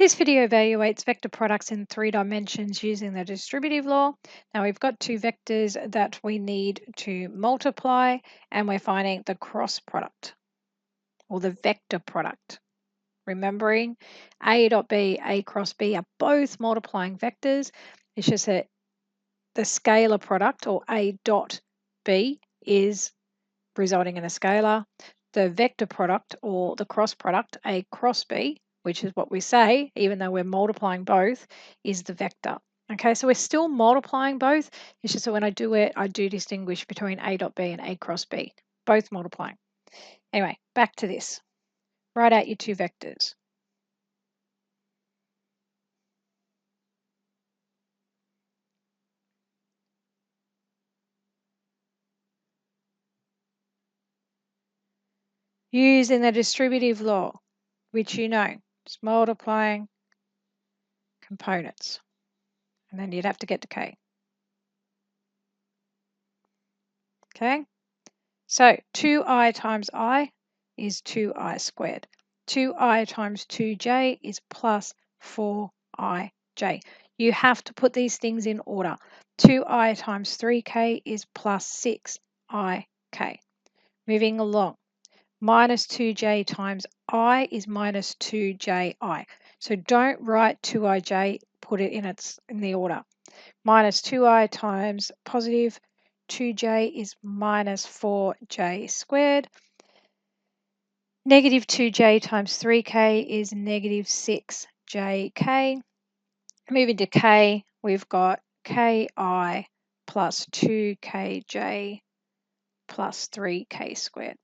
This video evaluates vector products in 3 dimensions using the distributive law. Now we've got two vectors that we need to multiply, and we're finding the cross product or the vector product. Remembering A dot B, A cross B are both multiplying vectors. It's just that the scalar product or A dot B is resulting in a scalar. The vector product or the cross product, A cross B, which is what we say, even though we're multiplying both, is the vector. Okay, so we're still multiplying both. It's just that when I do it, I do distinguish between A dot B and A cross B, both multiplying. Anyway, back to this. Write out your two vectors. Using the distributive law, which you know, just multiplying components. And then you'd have to get to K. Okay, so 2i times I is 2i squared. 2i times 2j is plus 4ij. You have to put these things in order. 2i times 3k is plus 6ik. Moving along. Minus 2j times I is minus 2ji. So don't write 2ij, put it in the order. Minus 2i times positive 2j is minus 4j squared. Negative 2j times 3k is negative 6jk. Moving to k, we've got ki plus 2kj plus 3k squared.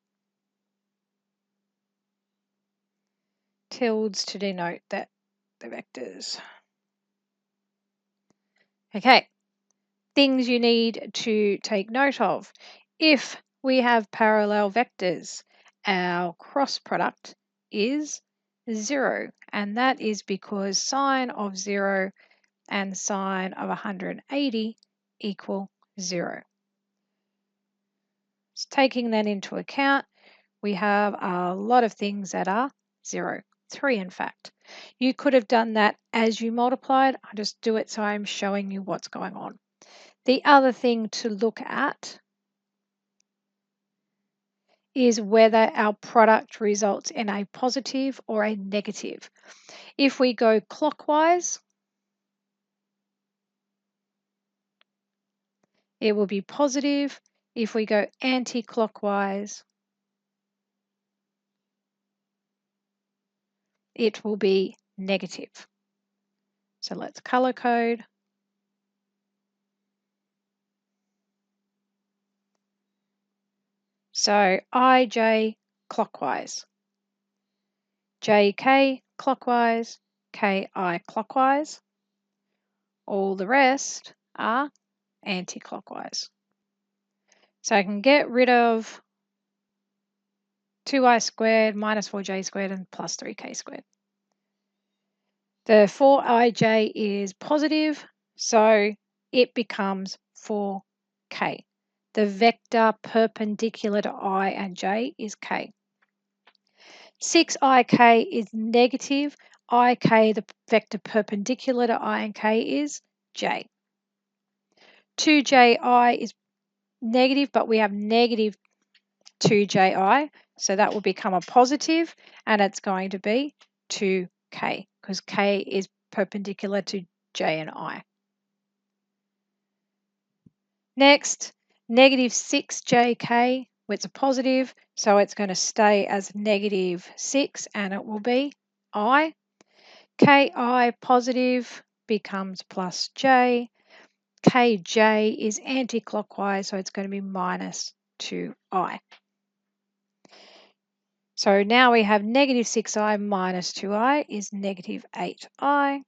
Tildes to denote that the vectors. Okay, things you need to take note of. If we have parallel vectors, our cross product is 0, and that is because sine of 0 and sine of 180 equal 0. So taking that into account, we have a lot of things that are 0. 3 in fact. You could have done that as you multiplied. I just do it so I'm showing you what's going on. The other thing to look at is whether our product results in a positive or a negative. If we go clockwise, it will be positive. If we go anti-clockwise, it will be negative. So let's color code. So IJ clockwise, JK clockwise, KI clockwise. All the rest are anti-clockwise. So I can get rid of 2i squared minus 4j squared and plus 3k squared. The 4ij is positive, so it becomes 4k. The vector perpendicular to I and j is k. 6ik is negative. Ik, the vector perpendicular to I and k, is j. 2ji is negative, but we have negative 2ji, so that will become a positive, and it's going to be 2k, because k is perpendicular to j and I. Next, negative 6jk, it's a positive, so it's going to stay as negative 6, and it will be I. Ki positive becomes plus j. Kj is anti-clockwise, so it's going to be minus 2i. So now we have negative 6i minus 2i is negative 8i.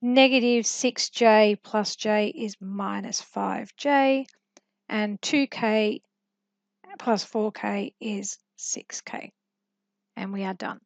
Negative 6j plus j is minus 5j. And 2k plus 4k is 6k. And we are done.